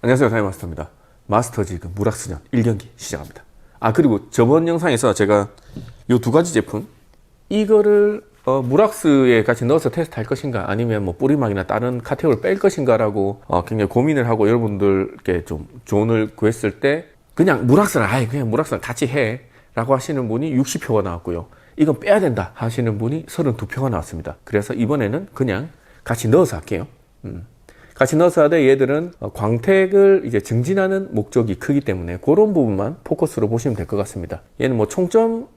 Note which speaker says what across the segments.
Speaker 1: 안녕하세요, 다이마스터입니다. 마스터지금 무락스전 1경기 시작합니다. 그리고 저번 영상에서 제가 요 두 가지 제품 이거를 무락스에 같이 넣어서 테스트 할 것인가 아니면 뭐 뿌리막이나 다른 카테고리를 뺄 것인가 라고 굉장히 고민을 하고 여러분들께 좀 조언을 구했을 때 그냥 무락스는 그냥 무락스는 같이 해 라고 하시는 분이 60표가 나왔고요. 이건 빼야 된다 하시는 분이 32표가 나왔습니다. 그래서 이번에는 그냥 같이 넣어서 할게요. 같이 넣어서 하되 얘들은 광택을 이제 증진하는 목적이 크기 때문에 그런 부분만 포커스로 보시면 될 것 같습니다. 얘는 총점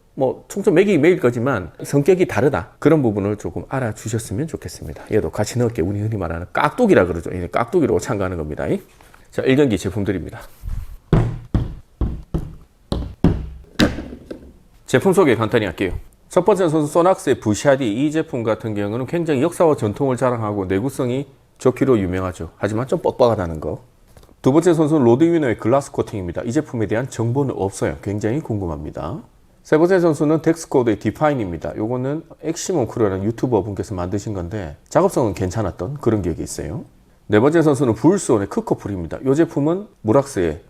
Speaker 1: 매기기 매일 거지만 성격이 다르다. 그런 부분을 조금 알아주셨으면 좋겠습니다. 얘도 같이 넣을게. 우리 흔히 말하는 깍두기라 그러죠. 얘는 깍두기로 참가하는 겁니다. 자, 1경기 제품들입니다. 제품 소개 간단히 할게요. 첫 번째 선수 소낙스의 부샤디. 이 제품 같은 경우는 굉장히 역사와 전통을 자랑하고 내구성이 좋기로 유명하죠. 하지만 좀 뻑뻑하다는 거. 두 번째 선수는 로드위너의 글라스 코팅입니다. 이 제품에 대한 정보는 없어요. 굉장히 궁금합니다. 세 번째 선수는 덱스코드의 디파인입니다. 요거는 엑시몬 크루라는 유튜버 분께서 만드신 건데 작업성은 괜찮았던 그런 기억이 있어요. 네 번째 선수는 불스온의 크코풀입니다. 이 제품은 무락스의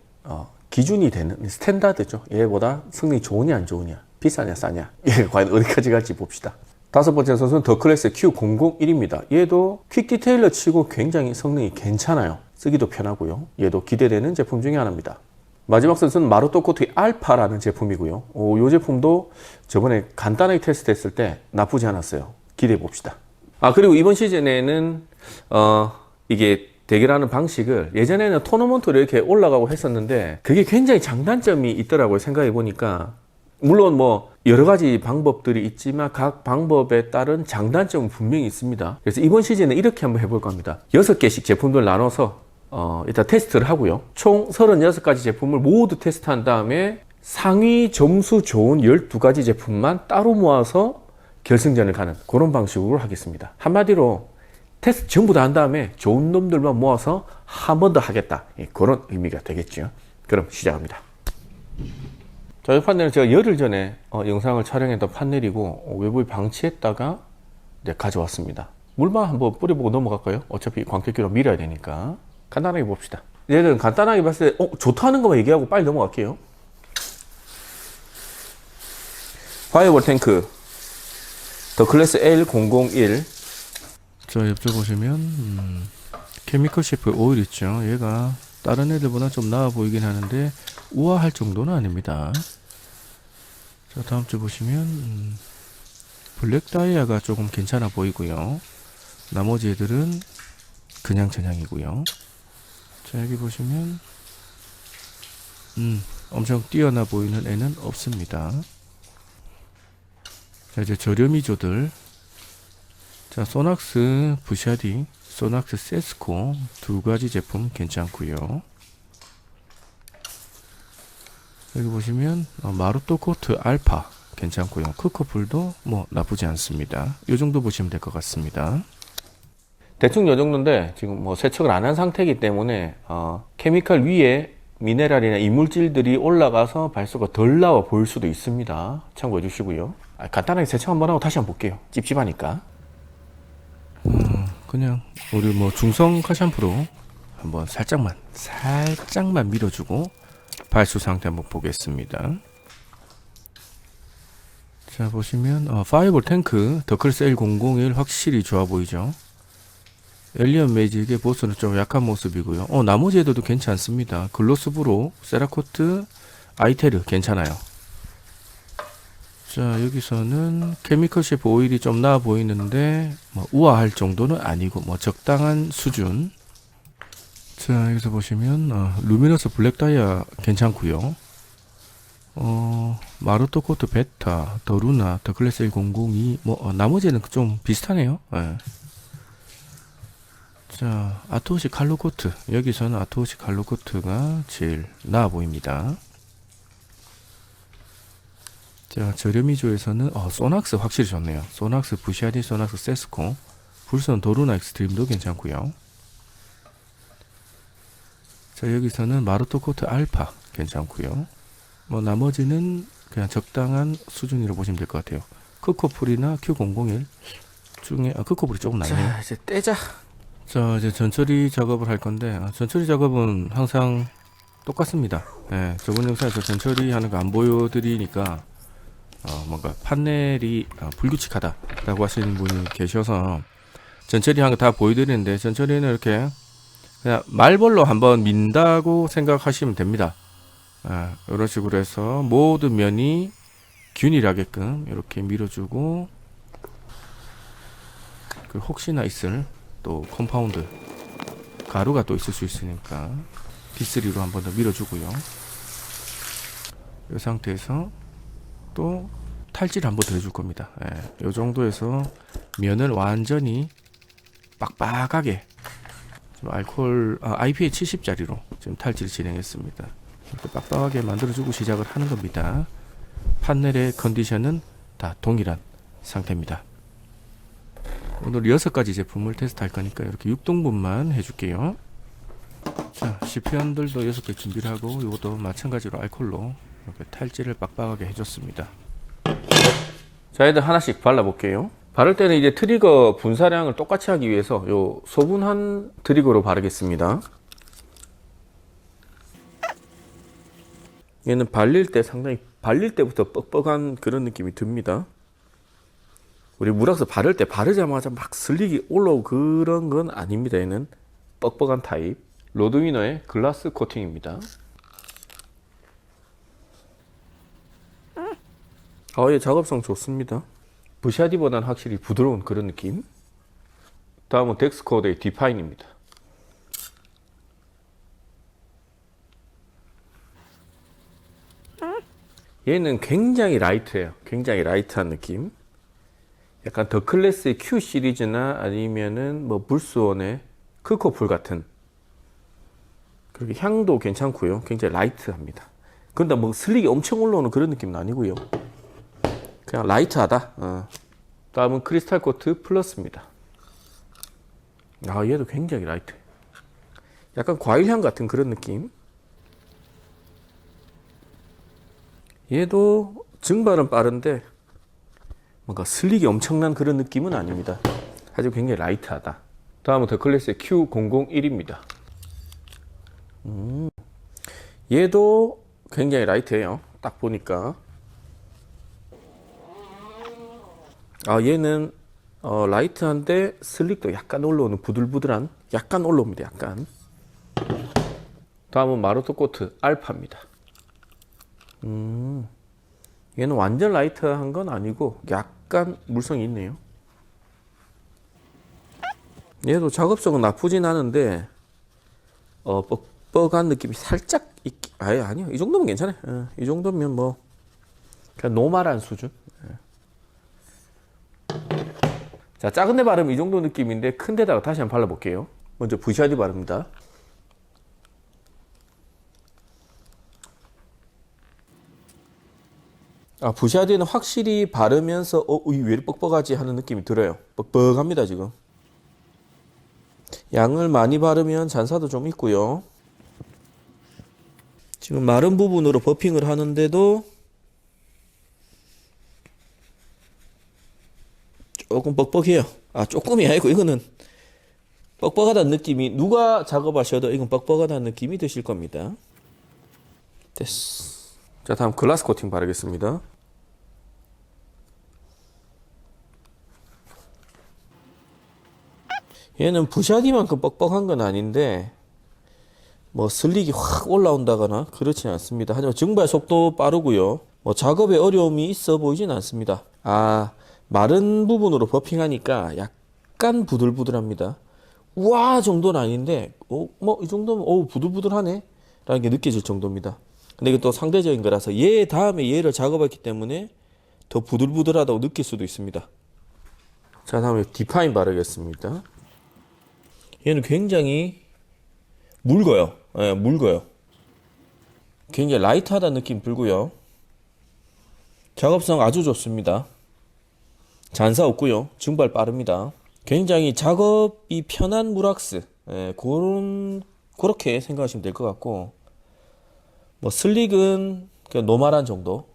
Speaker 1: 기준이 되는 스탠다드죠. 얘보다 성능이 좋으냐 안 좋으냐, 비싸냐 싸냐, 얘가 과연 어디까지 갈지 봅시다. 다섯 번째 선수는 더클래스의 Q001입니다. 얘도 퀵 디테일러 치고 굉장히 성능이 괜찮아요. 쓰기도 편하고요. 얘도 기대되는 제품 중에 하나입니다. 마지막 선수는 마루토 코트의 알파라는 제품이고요. 이 제품도 저번에 간단하게 테스트했을 때 나쁘지 않았어요. 기대해 봅시다. 그리고 이번 시즌에는 이게 대결하는 방식을 예전에는 토너먼트로 이렇게 올라가고 했었는데 그게 굉장히 장단점이 있더라고요. 생각해 보니까 물론 여러 가지 방법들이 있지만 각 방법에 따른 장단점은 분명히 있습니다. 그래서 이번 시즌에 이렇게 한번 해볼 겁니다. 6개씩 제품들 나눠서 일단 테스트를 하고요. 총 36가지 제품을 모두 테스트한 다음에 상위 점수 좋은 12가지 제품만 따로 모아서 결승전을 가는 그런 방식으로 하겠습니다. 한마디로 테스트 전부 다 한 다음에 좋은 놈들만 모아서 한 번 더 하겠다. 그런 의미가 되겠죠. 그럼 시작합니다. 자, 이 판넬은 제가 열흘 전에 영상을 촬영했던 판넬이고 외부에 방치했다가 가져왔습니다. 물만 한번 뿌려보고 넘어갈까요? 어차피 광택기로 밀어야 되니까 간단하게 봅시다. 얘는 간단하게 봤을 때 좋다는 것만 얘기하고 빨리 넘어갈게요. 파이어볼 탱크 더클래스 L001. 자, 옆쪽 보시면 케미컬 셰프 오일 있죠. 얘가 다른 애들보다 좀 나아 보이긴 하는데 우아할 정도는 아닙니다. 자, 다음 주 보시면 블랙 다이아가 조금 괜찮아 보이고요. 나머지 애들은 그냥 전향이고요. 자, 여기 보시면 엄청 뛰어나 보이는 애는 없습니다. 자, 이제 저렴이조들. 자, 소낙스 부샤디, 소낙스 세스코 두 가지 제품 괜찮고요. 여기 보시면 마루토 코트 알파 괜찮고요. 크코풀도 나쁘지 않습니다. 이 정도 보시면 될 것 같습니다. 대충 이 정도인데 지금 세척을 안 한 상태이기 때문에 케미컬 위에 미네랄이나 이물질들이 올라가서 발수가 덜 나와 보일 수도 있습니다. 참고해 주시고요. 간단하게 세척 한번 하고 다시 한번 볼게요. 찝찝하니까. 그냥 우리 중성 카샴푸로 한번 살짝만 밀어주고 발수 상태 한번 보겠습니다. 자, 보시면 파이어볼 탱크 더클래스 L001 확실히 좋아 보이죠. 엘리언 매직의 보스는 좀 약한 모습이고요. 나머지 애들도 괜찮습니다. 글로스브로, 세라코트, 아이테르 괜찮아요. 자, 여기서는 케미컬 셰프 오일이 좀 나아 보이는데 우아할 정도는 아니고 적당한 수준. 자, 여기서 보시면 루미너스 블랙 다이아 괜찮고요. 마루토 코트 베타, 더루나, 더클래스 L002 나머지는 좀 비슷하네요. 자, 아토시 칼로 코트. 여기서는 아토시 칼로 코트가 제일 나아 보입니다. 자, 저렴이조에서는 소낙스 확실히 좋네요. 소낙스 부샤디, 소낙스 세스코, 불선 도루나 익스트림도 괜찮고요. 자, 여기서는 마루토 코트 알파 괜찮고요. 나머지는 그냥 적당한 수준으로 보시면 될 것 같아요. 크코풀이나 Q001 중에 크코풀이 조금 나네요.
Speaker 2: 자, 이제 떼자.
Speaker 1: 자, 이제 전처리 작업을 할 건데, 전처리 작업은 항상 똑같습니다. 예, 저번 영상에서 전처리 하는 거 안 보여드리니까, 뭔가 판넬이 불규칙하다라고 하시는 분이 계셔서, 전처리 한 거 다 보여드리는데, 전처리는 이렇게, 그냥 말벌로 한번 민다고 생각하시면 됩니다. 이런 식으로 해서 모든 면이 균일하게끔 이렇게 밀어주고, 그 혹시나 있을 또 컴파운드 가루가 또 있을 수 있으니까 B3로 한 번 더 밀어주고요. 이 상태에서 또 탈지를 한번 더 해줄 겁니다. 이 정도에서 면을 완전히 빡빡하게 알코올 IPA 70짜리로 지금 탈지를 진행했습니다. 이렇게 빡빡하게 만들어주고 시작을 하는 겁니다. 판넬의 컨디션은 다 동일한 상태입니다. 오늘 6가지 제품을 테스트할 거니까 이렇게 6등분만 해줄게요. 자, 시편들도 6개 준비를 하고 이것도 마찬가지로 알콜로 이렇게 탈지를 빡빡하게 해줬습니다. 자, 얘들 하나씩 발라볼게요. 바를 때는 이제 트리거 분사량을 똑같이 하기 위해서 요 소분한 트리거로 바르겠습니다. 얘는 발릴 때 상당히 발릴 때부터 뻑뻑한 그런 느낌이 듭니다. 우리 무락스 바를 때 바르자마자 막 슬릭이 올라오고 그런 건 아닙니다. 얘는 뻑뻑한 타입 로드위너의 글라스 코팅입니다. 얘 작업성 좋습니다. 부샤디보다는 확실히 부드러운 그런 느낌. 다음은 덱스코드의 디파인입니다. 얘는 굉장히 라이트해요. 굉장히 라이트한 느낌. 약간 더 클래스의 Q 시리즈나 아니면은 뭐 불스원의 크코풀 같은, 그렇게 향도 괜찮고요. 굉장히 라이트합니다. 그런데 뭐 슬릭이 엄청 올라오는 그런 느낌은 아니고요. 그냥 라이트하다. 다음은 크리스탈 코트 플러스입니다. 얘도 굉장히 라이트. 약간 과일향 같은 그런 느낌. 얘도 증발은 빠른데 뭔가 슬릭이 엄청난 그런 느낌은 아닙니다. 아주 굉장히 라이트하다. 다음은 더 클래스의 Q001입니다. 얘도 굉장히 라이트해요. 딱 보니까. 얘는 라이트한데 슬릭도 약간 올라오는 부들부들한, 약간 올라옵니다. 약간. 다음은 마루토 코트 알파입니다. 얘는 완전 라이트한 건 아니고 약간 물성이 있네요. 얘도 작업성은 나쁘진 않은데 뻑뻑한 느낌이 살짝 아니요, 이 정도면 괜찮아요. 이 정도면 뭐 그냥 노멀한 수준. 자, 작은 데 바르면 이 정도 느낌인데 큰 데다가 다시 한번 발라볼게요. 먼저 부샤디 바릅니다. 부샤디는 확실히 바르면서 왜 이렇게 뻑뻑하지 하는 느낌이 들어요. 뻑뻑합니다. 지금 양을 많이 바르면 잔사도 좀 있고요. 지금 마른 부분으로 버핑을 하는데도 조금 뻑뻑해요. 조금이 아니고 이거는 뻑뻑하다는 느낌이, 누가 작업하셔도 이건 뻑뻑하다는 느낌이 드실 겁니다. 됐어. 자, 다음 글라스 코팅 바르겠습니다. 얘는 부샤디만큼 뻑뻑한 건 아닌데 뭐 슬릭이 확 올라온다거나 그렇진 않습니다. 하지만 증발 속도 빠르고요. 뭐 작업에 어려움이 있어 보이진 않습니다. 마른 부분으로 버핑하니까 약간 부들부들합니다. 우와 정도는 아닌데 뭐 이 정도면 부들부들하네 라는 게 느껴질 정도입니다. 근데 이게 또 상대적인 거라서 얘 다음에 얘를 작업했기 때문에 더 부들부들하다고 느낄 수도 있습니다. 자, 다음에 디파인 바르겠습니다. 얘는 굉장히 묽어요. 묽어요. 굉장히 라이트하다는 느낌 들고요. 작업성 아주 좋습니다. 잔사 없고요. 증발 빠릅니다. 굉장히 작업이 편한 무락스. 그렇게 생각하시면 될 것 같고, 뭐 슬릭은 그냥 노멀한 정도.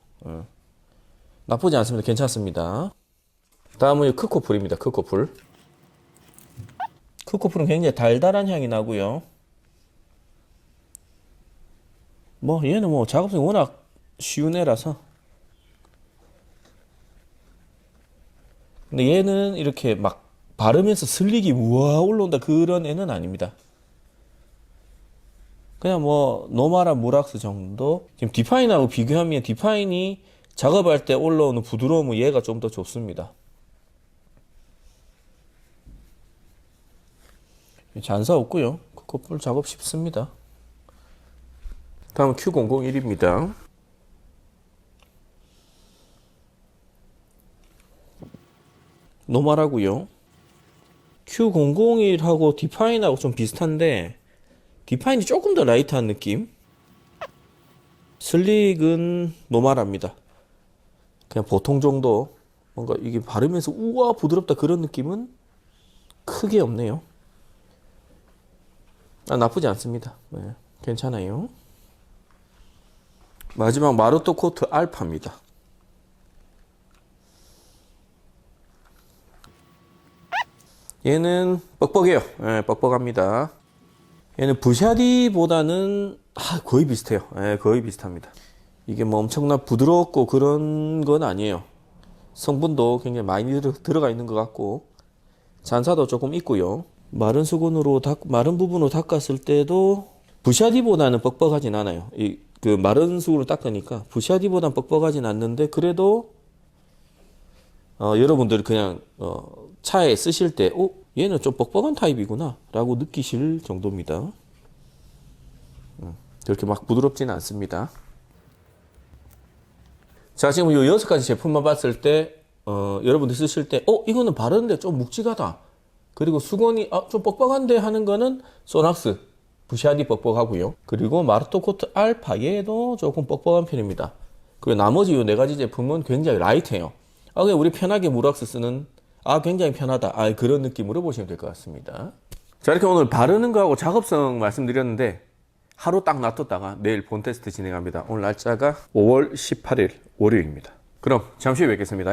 Speaker 1: 나쁘지 않습니다. 괜찮습니다. 다음은 크코풀입니다. 크코풀 크코플은 굉장히 달달한 향이 나고요. 뭐 얘는 뭐 작업성이 워낙 쉬운 애라서. 근데 얘는 이렇게 막 바르면서 슬릭이 우와 올라온다 그런 애는 아닙니다. 그냥 뭐 노멀한 무락스 정도. 지금 디파인하고 비교하면 디파인이 작업할 때 올라오는 부드러움은 얘가 좀 더 좋습니다. 잔사 없고요. 크코플 작업 쉽습니다. 다음은 Q001입니다. 노멀하고요. Q001하고 디파인하고 좀 비슷한데 디파인이 조금 더 라이트한 느낌. 슬릭은 노멀합니다. 그냥 보통 정도. 뭔가 이게 바르면서 우와 부드럽다 그런 느낌은 크게 없네요. 나쁘지 않습니다. 네, 괜찮아요. 마지막 마르토 코트 알파입니다. 얘는 뻑뻑해요. 네, 뻑뻑합니다. 얘는 부샤디보다는 거의 비슷해요. 네, 거의 비슷합니다. 이게 뭐 엄청나 부드럽고 그런 건 아니에요. 성분도 굉장히 많이 들어가 있는 것 같고 잔사도 조금 있고요. 마른 수건으로 마른 부분으로 닦았을 때도 부샤디보다는 뻑뻑하진 않아요. 그 마른 수건으로 닦으니까 부샤디보다는 뻑뻑하진 않는데 그래도 여러분들이 그냥 차에 쓰실 때 얘는 좀 뻑뻑한 타입이구나 라고 느끼실 정도입니다. 그렇게 막 부드럽지는 않습니다. 자, 지금 이 6가지 제품만 봤을 때 여러분들 쓰실 때 이거는 바르는데 좀 묵직하다, 그리고 수건이 좀 뻑뻑한데 하는 거는 소낙스 부샤디 뻑뻑하고요. 그리고 마르토 코트 알파 얘도 조금 뻑뻑한 편입니다. 그리고 나머지 이 4가지 제품은 굉장히 라이트해요. 그냥 우리 편하게 무락스 쓰는 굉장히 편하다 그런 느낌으로 보시면 될 것 같습니다. 자, 이렇게 오늘 바르는 거하고 작업성 말씀드렸는데 하루 딱 놔뒀다가 내일 본 테스트 진행합니다. 오늘 날짜가 5월 18일 월요일입니다. 그럼 잠시 후에 뵙겠습니다.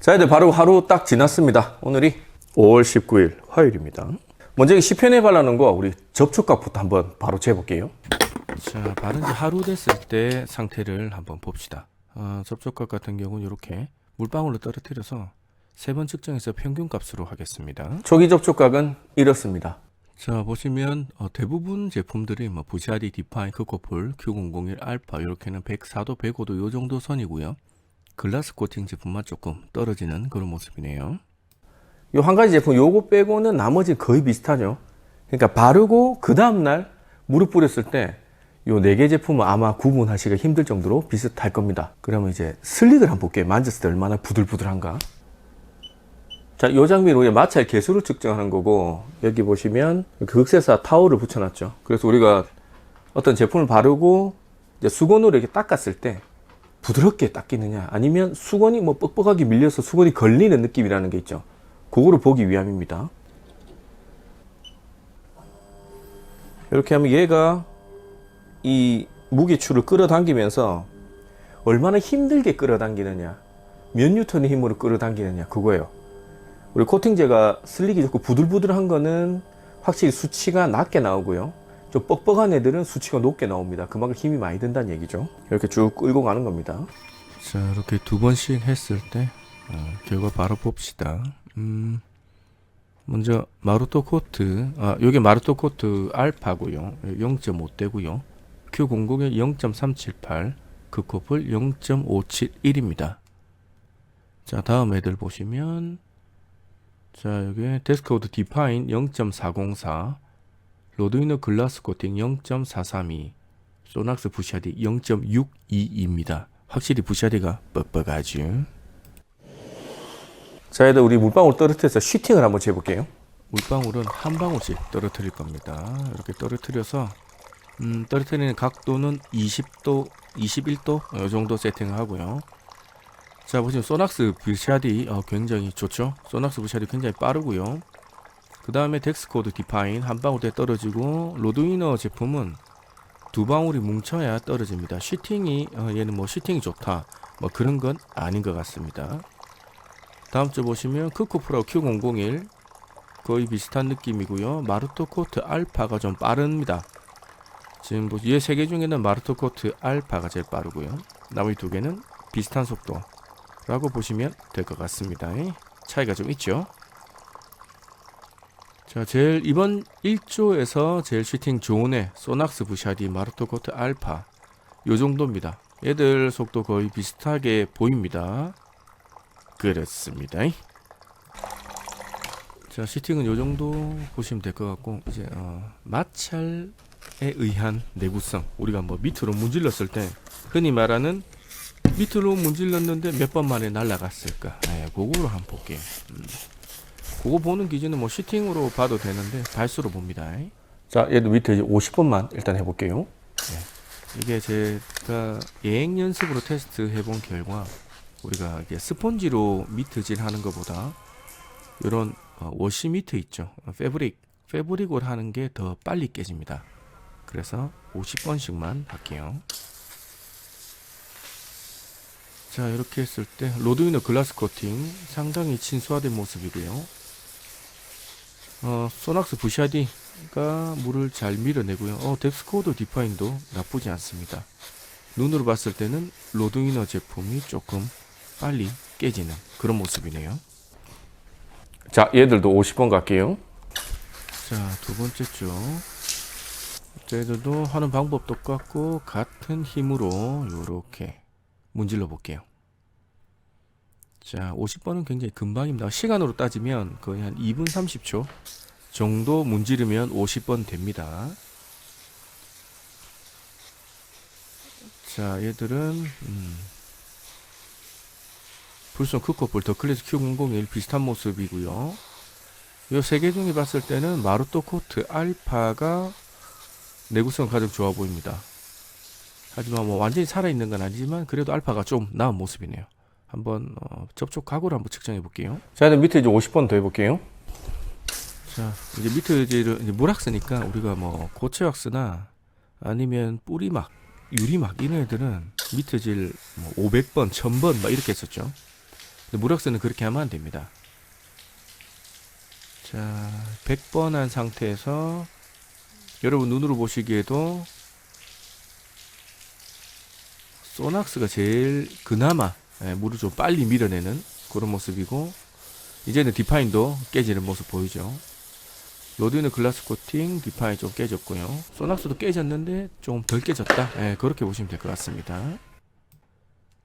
Speaker 1: 자, 이제 바로 하루 딱 지났습니다. 오늘이 5월 19일 화요일입니다. 먼저 시편에 바르는 거 우리 접촉각부터 한번 바로 재볼게요. 자, 바른 지 하루 됐을 때 상태를 한번 봅시다. 접촉각 같은 경우는 이렇게 물방울로 떨어뜨려서 3번 측정해서 평균값으로 하겠습니다. 초기 접촉각은 이렇습니다. 자, 보시면 대부분 제품들이 부샤디, 디파인, 크코플, Q001, 알파 이렇게는 104도, 105도 요 정도 선이고요. 글라스 코팅 제품만 조금 떨어지는 그런 모습이네요. 요 한 가지 제품 요거 빼고는 나머지 거의 비슷하죠. 그러니까 바르고 그 다음날 무릎 뿌렸을 때 요 4개 제품은 아마 구분하시기가 힘들 정도로 비슷할 겁니다. 그러면 이제 슬릭을 한번 볼게요. 만졌을 때 얼마나 부들부들한가. 자, 요 장비는 우리가 마찰 개수를 측정하는 거고, 여기 보시면 극세사 타올을 붙여놨죠. 그래서 우리가 어떤 제품을 바르고 이제 수건으로 이렇게 닦았을 때 부드럽게 닦이느냐, 아니면 수건이 뻑뻑하게 밀려서 수건이 걸리는 느낌이라는 게 있죠. 그거를 보기 위함입니다. 이렇게 하면 얘가 이 무게추를 끌어당기면서 얼마나 힘들게 끌어당기느냐, 몇 뉴턴의 힘으로 끌어당기느냐, 그거예요. 우리 코팅제가 슬릭이 좋고 부들부들한 거는 확실히 수치가 낮게 나오고요. 좀 뻑뻑한 애들은 수치가 높게 나옵니다. 그만큼 힘이 많이 든다는 얘기죠. 이렇게 쭉 끌고 가는 겁니다. 자, 이렇게 2번씩 했을 때 결과 바로 봅시다. 먼저 마르토 코트, 요게 마르토 코트 알파고요. 0.5대고요. Q001 0.378, 크코플 0.571입니다. 자, 다음 애들 보시면, 자, 여기 데스크워드 디파인 0.404, 로드위너 글라스 코팅 0.432, 소낙스 부샤디 0.62입니다. 확실히 부샤디가 뻑뻑하죠. 자, 얘들 우리 물방울 떨어뜨려서 슈팅을 한번 재볼게요. 물방울은 한 방울씩 떨어뜨릴 겁니다. 이렇게 떨어뜨려서 떨어뜨리는 각도는 20도, 21도 이 정도 세팅을 하고요. 자, 보시면 소낙스 부샤디 굉장히 좋죠. 소낙스 부샤디 굉장히 빠르고요. 그 다음에 덱스코드 디파인 한 방울에 떨어지고, 로드위너 제품은 2방울이 뭉쳐야 떨어집니다. 슈팅이 얘는 슈팅이 좋다 그런 건 아닌 것 같습니다. 다음 주 보시면 크코프로 Q001 거의 비슷한 느낌이고요. 마르토 코트 알파가 좀 빠릅니다. 지금 이 세 개 중에는 마르토 코트 알파가 제일 빠르고요. 나머지 두 개는 비슷한 속도라고 보시면 될 것 같습니다. 차이가 좀 있죠. 자, 제일 이번 1조에서 제일 슈팅 좋은 애 소낙스 부샤디 마르토 코트 알파 요 정도입니다. 얘들 속도 거의 비슷하게 보입니다. 그렇습니다. 자, 슈팅은 요 정도 보시면 될 것 같고, 이제 마찰에 의한 내구성, 우리가 뭐 밑으로 문질렀을 때 흔히 말하는 밑으로 문질렀는데 몇 번 만에 날아갔을까, 그거로 한번 볼게요. 그거 보는 기준은 뭐 슈팅으로 봐도 되는데 발수로 봅니다. 자, 얘도 밑에 이제 50번만 일단 해볼게요. 이게 제가 예행 연습으로 테스트 해본 결과, 우리가 이게 스펀지로 미트질 하는 것보다 이런 워시 미트 있죠, 패브릭을 하는 게 더 빨리 깨집니다. 그래서 50번씩만 할게요. 자, 이렇게 했을 때 로드위너 글라스 코팅 상당히 친수화된 모습이고요. 소낙스 부샤디가 물을 잘 밀어내고요. 뎁스코어도 디파인도 나쁘지 않습니다. 눈으로 봤을 때는 로드위너 제품이 조금 빨리 깨지는 그런 모습이네요. 자, 얘들도 50번 갈게요. 자, 두 번째 쪽 얘들도 하는 방법 똑같고 같은 힘으로 요렇게 문질러 볼게요. 자, 50번은 굉장히 금방입니다. 시간으로 따지면 거의 한 2분 30초 정도 문지르면 50번 됩니다. 자, 얘들은 불손 크코폴 더클래스 Q001 비슷한 모습이고요. 이 세 개 중에 봤을 때는 마루토 코트 알파가 내구성 가장 좋아 보입니다. 하지만 뭐 완전히 살아있는 건 아니지만 그래도 알파가 좀 나은 모습이네요. 한번 접촉 각오를 한번 측정해 볼게요. 자, 이제 밑에 이제 50번 더 해볼게요. 자, 이제 밑에 이제 물왁스니까 우리가 뭐 고체왁스나 아니면 뿌리막, 유리막 이런 애들은 미트질 뭐 500번, 1000번 막 이렇게 했었죠. 근데 물왁스는 그렇게 하면 안 됩니다. 자, 100번 한 상태에서 여러분 눈으로 보시기에도 소낙스가 제일 그나마 물을 좀 빨리 밀어내는 그런 모습이고, 이제는 디파인도 깨지는 모습 보이죠. 로드위너 글라스 코팅 디파인 좀 깨졌고요. 소낙스도 깨졌는데 좀 덜 깨졌다, 그렇게 보시면 될 것 같습니다.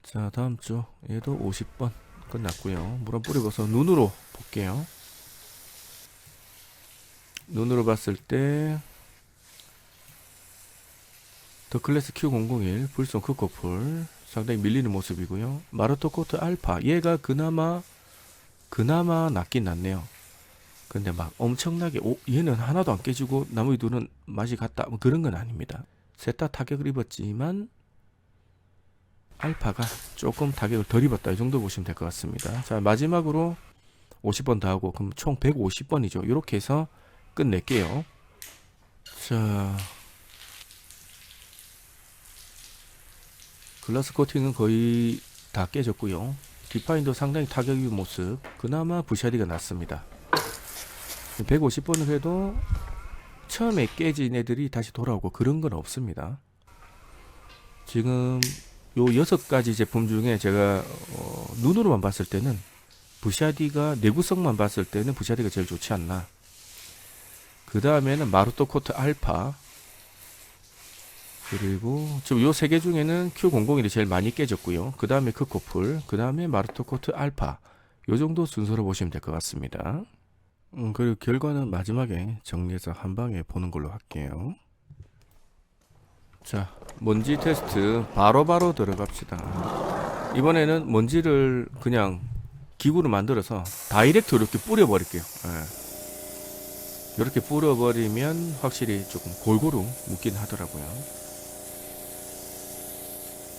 Speaker 1: 자, 다음 주 얘도 50번 끝났고요. 물 한 뿌리고서 눈으로 볼게요. 눈으로 봤을 때 더클래스 Q001 불손 크코풀 상당히 밀리는 모습이고요. 마르토 코트 알파 얘가 그나마 낫긴 낫네요. 근데 막 엄청나게 얘는 하나도 안 깨지고 나머지 둘은 맛이 같다 뭐 그런 건 아닙니다. 셋 다 타격을 입었지만 알파가 조금 타격을 덜 입었다, 이 정도 보시면 될 것 같습니다. 자, 마지막으로 50번 더 하고 그럼 총 150번이죠. 이렇게 해서 끝낼게요. 자, 글라스 코팅은 거의 다 깨졌고요. 디파인도 상당히 타격 입은 모습, 그나마 부샤리가 낫습니다. 150번을 해도 처음에 깨진 애들이 다시 돌아오고 그런 건 없습니다. 지금 요 6가지 제품 중에 제가 눈으로만 봤을 때는 부샤디가 내구성만 봤을 때는 부샤디가 제일 좋지 않나. 그 다음에는 마루토 코트 알파, 그리고 지금 요 3개 중에는 Q001이 제일 많이 깨졌고요. 그 다음에 크코풀, 그 다음에 마루토 코트 알파, 요 정도 순서로 보시면 될 것 같습니다. 그리고 결과는 마지막에 정리해서 한 방에 보는 걸로 할게요. 자, 먼지 테스트 바로바로 들어갑시다. 이번에는 먼지를 그냥 기구로 만들어서 다이렉트 이렇게 뿌려버릴게요. 이렇게 뿌려버리면 확실히 조금 골고루 묻긴 하더라고요.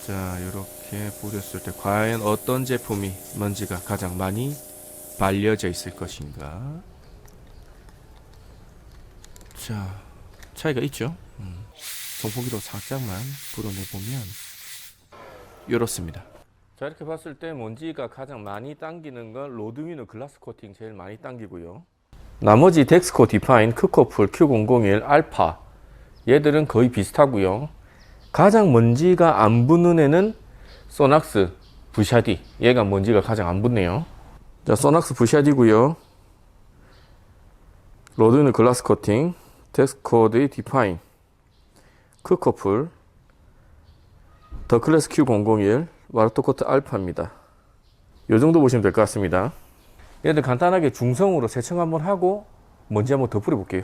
Speaker 1: 자, 이렇게 뿌렸을 때 과연 어떤 제품이 먼지가 가장 많이 발려져 있을 것인가. 자, 차이가 있죠. 선풍기로 살짝만 불어내보면 이렇습니다. 자, 이렇게 봤을 때 먼지가 가장 많이 당기는 건 로드위너 글라스 코팅 제일 많이 당기고요. 나머지 덱스코 디파인, 크코플, Q001, 알파 얘들은 거의 비슷하고요. 가장 먼지가 안 붙는 애는 소낙스 부샤디, 얘가 먼지가 가장 안 붙네요. 자, 소낙스 부샤디고요. 로드위너 글라스 코팅, 덱스코드의 디파인, 크코플, 더클래스 Q001, 와르토코트 알파입니다. 이 정도 보시면 될 것 같습니다. 얘들 간단하게 중성으로 세척 한번 하고 먼지 한번 더 뿌려볼게요.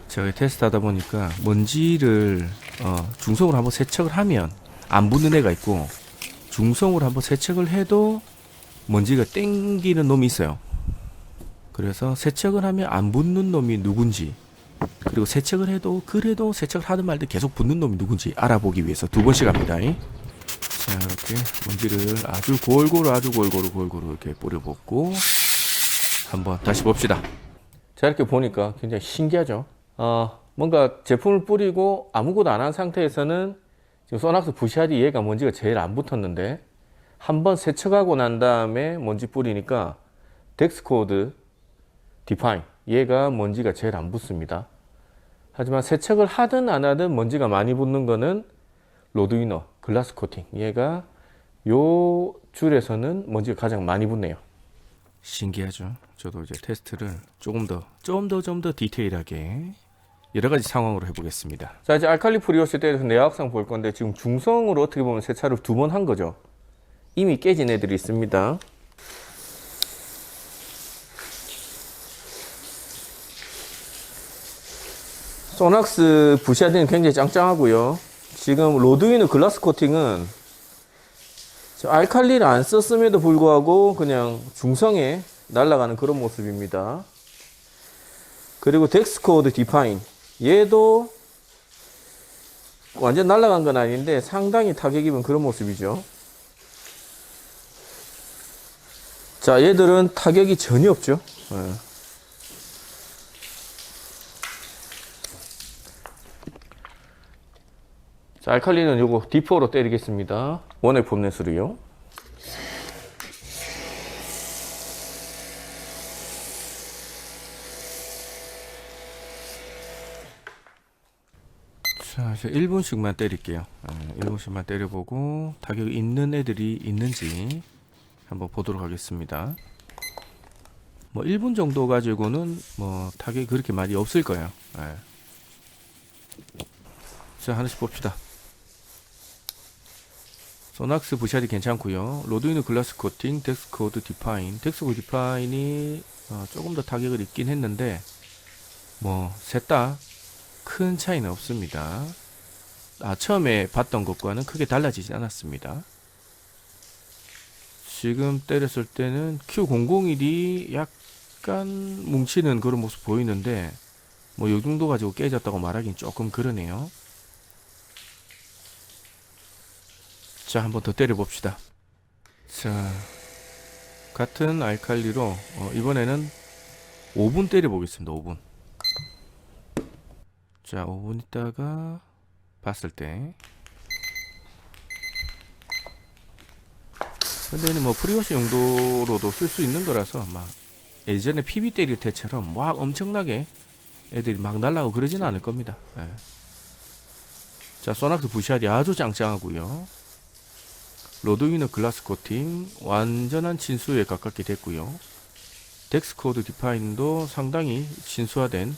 Speaker 1: 제가 테스트 하다 보니까 먼지를 중성으로 한번 세척을 하면 안 붙는 애가 있고, 중성으로 한번 세척을 해도 먼지가 땡기는 놈이 있어요. 그래서 세척을 하면 안 붙는 놈이 누군지, 그리고 세척을 해도 그래도 세척을 하든 말든 계속 붙는 놈이 누군지 알아보기 위해서 2번씩 합니다. 자, 이렇게 먼지를 아주 골고루 이렇게 뿌려붓고 한번 다시 봅시다. 자, 이렇게 보니까 굉장히 신기하죠. 뭔가 제품을 뿌리고 아무것도 안 한 상태에서는 지금 소낙스 부샤디 얘가 먼지가 제일 안 붙었는데, 한번 세척하고 난 다음에 먼지 뿌리니까 덱스코드 디파인 얘가 먼지가 제일 안 붙습니다. 하지만 세척을 하든 안 하든 먼지가 많이 붙는 거는 로드위너 글라스 코팅, 얘가 요 줄에서는 먼지가 가장 많이 붙네요. 신기하죠. 저도 이제 테스트를 좀 더 디테일하게 여러 가지 상황으로 해보겠습니다. 자, 이제 알칼리 프리워시 때려서 내화학상 볼 건데, 지금 중성으로 어떻게 보면 세차를 2번 한 거죠. 이미 깨진 애들이 있습니다. 소낙스 부샤디는 굉장히 짱짱하고요. 지금 로드위너 글라스 코팅은 알칼리를 안 썼음에도 불구하고 그냥 중성에 날아가는 그런 모습입니다. 그리고 덱스코드 디파인 얘도 완전 날아간 건 아닌데 상당히 타격 입은 그런 모습이죠. 자, 얘들은 타격이 전혀 없죠. 자, 알칼리는 요거 D4로 때리겠습니다. 원액 폼넷으로요. 자, 이제 1분씩만 때릴게요. 1분씩만 때려보고 타격이 있는 애들이 있는지 한번 보도록 하겠습니다. 뭐 1분 정도 가지고는 뭐 타격이 그렇게 많이 없을 거예요. 자, 하나씩 봅시다. 소낙스 부샤디 괜찮고요. 로드위너 글라스 코팅, 덱스코드 디파인. 덱스코드 디파인이 조금 더 타격을 입긴 했는데 뭐 셋 다 큰 차이는 없습니다. 처음에 봤던 것과는 크게 달라지지 않았습니다. 지금 때렸을 때는 Q001이 약간 뭉치는 그런 모습 보이는데, 뭐 이 정도 가지고 깨졌다고 말하긴 조금 그러네요. 자, 한번 더 때려 봅시다. 자, 같은 알칼리로 이번에는 5분 때려 보겠습니다. 5분. 자, 5분 있다가 봤을 때, 근데 얘는 뭐 프리워시 용도로도 쓸 수 있는 거라서 막 예전에 PB 때릴 때처럼 막 엄청나게 애들이 막 날라가고 그러지는 않을 겁니다. 자, 소낙스 부샤디 아주 짱짱하고요. 로드위너 글라스 코팅 완전한 진수에 가깝게 됐고요. 덱스코드 디파인도 상당히 진수화된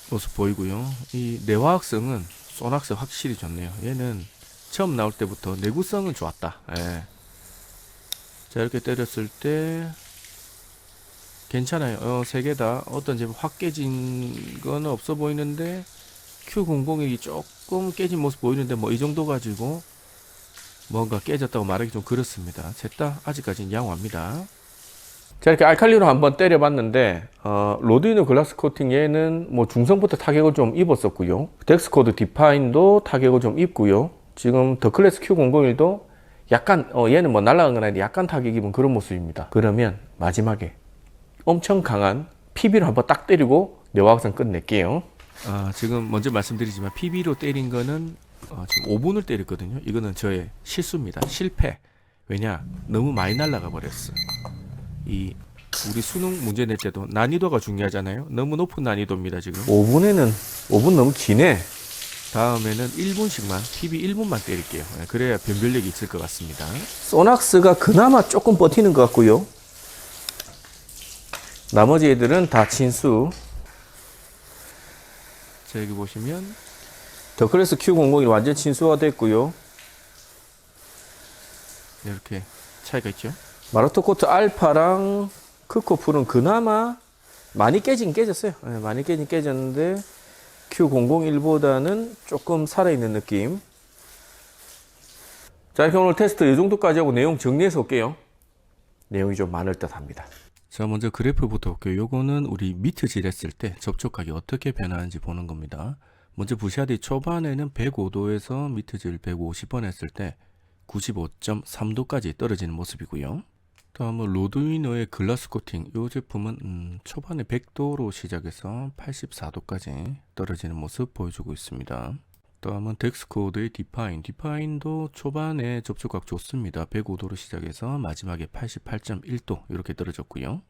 Speaker 1: 모습 보이고요. 이 내화학성은 소낙스 확실히 좋네요. 얘는 처음 나올 때부터 내구성은 좋았다. 자, 이렇게 때렸을 때 괜찮아요. 세 개 다 어떤 제품 확 깨진 건 없어 보이는데, Q001이 조금 깨진 모습 보이는데 뭐 이 정도 가지고 뭔가 깨졌다고 말하기 좀 그렇습니다. 셋 다 아직까지는 양호합니다. 자, 이렇게 알칼리로 한번 때려봤는데, 로드위너 글라스 코팅 얘는 뭐 중성부터 타격을 좀 입었었고요. 덱스코드 디파인도 타격을 좀 입고요. 지금 더클래스 Q001도 약간 얘는 뭐 날아간 건 아닌데 약간 타격 입은 그런 모습입니다. 그러면 마지막에 엄청 강한 PB로 한번 딱 때리고 내화학상 끝낼게요. 지금 먼저 말씀드리지만 PB로 때린 거는 지금 5분을 때렸거든요. 이거는 저의 실수입니다. 실패. 왜냐? 너무 많이 날아가 버렸어. 이 우리 수능 문제 낼 때도 난이도가 중요하잖아요. 너무 높은 난이도입니다 지금. 5분 너무 기네. 다음에는 1분씩만 PB 1분만 때릴게요. 그래야 변별력이 있을 것 같습니다. 소낙스가 그나마 조금 버티는 것 같고요. 나머지 애들은 다 친수. 자, 여기 보시면 더클래스 Q001 완전 친수화 됐고요. 이렇게 차이가 있죠. 마르토코트 알파랑 크코풀은 그나마 많이 깨진 깨졌어요. 네, 많이 깨진 깨졌는데 Q001보다는 조금 살아있는 느낌. 자, 이렇게 오늘 테스트 이 정도까지 하고 내용 정리해서 올게요. 내용이 좀 많을 듯 합니다. 자, 먼저 그래프부터 볼게요. 요거는 우리 미트질 했을 때 접촉각이 어떻게 변하는지 보는 겁니다. 먼저 부샤디 초반에는 105도에서 미트질 150번 했을 때 95.3도까지 떨어지는 모습이고요. 다음은 로드위너의 글라스 코팅. 이 제품은 초반에 100도로 시작해서 84도까지 떨어지는 모습 보여주고 있습니다. 다음은 덱스코드의 디파인. 디파인도 초반에 접촉각 좋습니다. 105도로 시작해서 마지막에 88.1도 이렇게 떨어졌고요.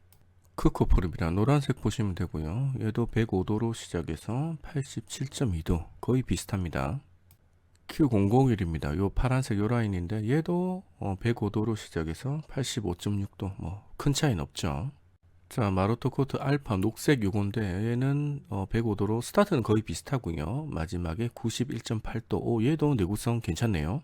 Speaker 1: 크코프름이랑 노란색 보시면 되고요. 얘도 105도로 시작해서 87.2도 거의 비슷합니다. Q001입니다. 요 파란색 요 라인인데 얘도 105도로 시작해서 85.6도 뭐 큰 차이는 없죠. 자, 마르토코트 알파 녹색 요건데 얘는 105도로 스타트는 거의 비슷하고요. 마지막에 91.8도. 오, 얘도 내구성 괜찮네요.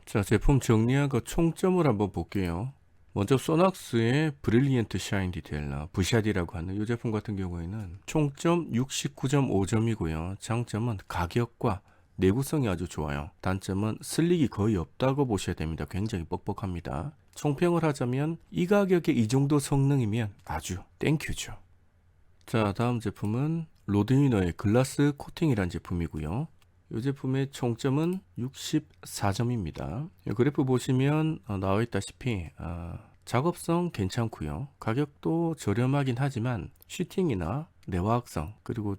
Speaker 1: 자, 제품 정리한 거 총점을 한번 볼게요. 먼저 소낙스의 브릴리언트 샤인 디테일러 부샤디라고 하는 이 제품 같은 경우에는 총점 69.5점이고요. 장점은 가격과 내구성이 아주 좋아요. 단점은 슬릭이 거의 없다고 보셔야 됩니다. 굉장히 뻑뻑합니다. 총평을 하자면 이 가격에 이 정도 성능이면 아주 땡큐죠. 자, 다음 제품은 로드위너의 글라스 코팅이란 제품이고요. 이 제품의 총점은 64점입니다. 그래프 보시면 나와 있다시피 작업성 괜찮고요. 가격도 저렴하긴 하지만 슈팅이나 내화학성 그리고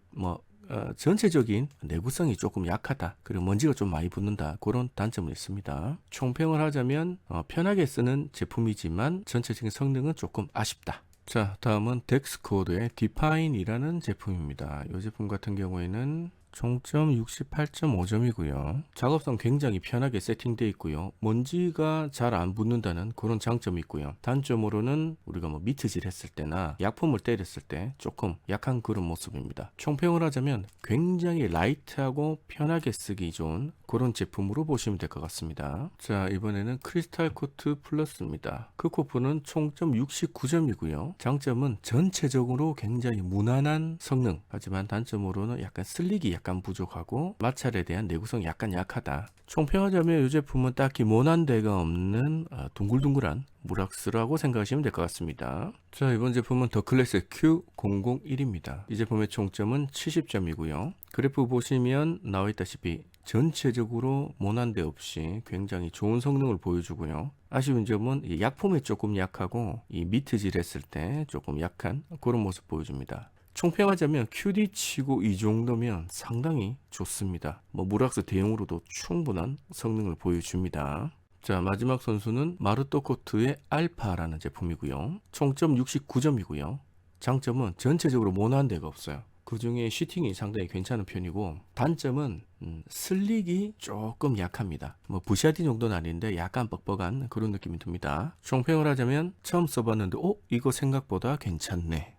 Speaker 1: 전체적인 내구성이 조금 약하다. 그리고 먼지가 좀 많이 붙는다. 그런 단점은 있습니다. 총평을 하자면 편하게 쓰는 제품이지만 전체적인 성능은 조금 아쉽다. 자, 다음은 덱스코드의 디파인이라는 제품입니다. 이 제품 같은 경우에는 총점 68.5점이고요. 작업성 굉장히 편하게 세팅되어 있고요. 먼지가 잘 안 붙는다는 그런 장점이 있고요. 단점으로는 우리가 미트질 했을 때나 약품을 때렸을 때 조금 약한 그런 모습입니다. 총평을 하자면 굉장히 라이트하고 편하게 쓰기 좋은 그런 제품으로 보시면 될 것 같습니다. 자, 이번에는 크리스탈 코트 플러스입니다. 크코프는 총점 69점이고요. 장점은 전체적으로 굉장히 무난한 성능. 하지만 단점으로는 약간 슬릭이 약간 부족하고 마찰에 대한 내구성이 약간 약하다. 총평하자면 이 제품은 딱히 모난 데가 없는 둥글둥글한 무락스라고 생각하시면 될 것 같습니다. 자, 이번 제품은 더클래스 Q001입니다. 이 제품의 총점은 70점이고요. 그래프 보시면 나와 있다시피 전체적으로 모난 데 없이 굉장히 좋은 성능을 보여주고요. 아쉬운 점은 이 약품이 조금 약하고 이 미트질 했을 때 조금 약한 그런 모습 보여줍니다. 총평하자면 QD 치고 이 정도면 상당히 좋습니다. 무락스 대용으로도 충분한 성능을 보여줍니다. 자, 마지막 선수는 마르토코트의 알파라는 제품이고요. 총점 69점이고요. 장점은 전체적으로 모난 데가 없어요. 그 중에 슈팅이 상당히 괜찮은 편이고 단점은 슬릭이 조금 약합니다. 부샤디 정도는 아닌데 약간 뻑뻑한 그런 느낌이 듭니다. 총평을 하자면 처음 써봤는데 이거 생각보다 괜찮네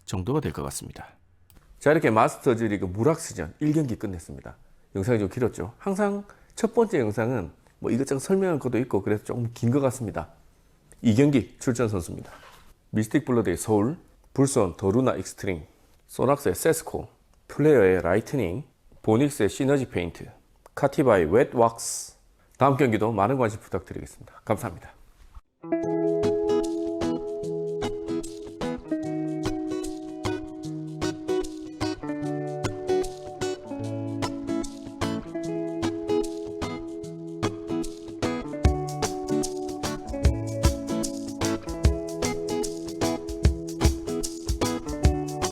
Speaker 1: 정도가 될 것 같습니다. 자, 이렇게 마스터즈 리그 무락스전 1경기 끝냈습니다. 영상이 좀 길었죠. 항상 첫 번째 영상은 이것저것 설명할 것도 있고 그래서 조금 긴 것 같습니다. 2경기 출전 선수입니다. 미스틱 블러드의 서울, 불손 더루나 익스트림, 소낙스의 세스코, 플레이어의 라이트닝, 보닉스의 시너지 페인트, 카티바의 웻 왁스. 다음 경기도 많은 관심 부탁드리겠습니다. 감사합니다.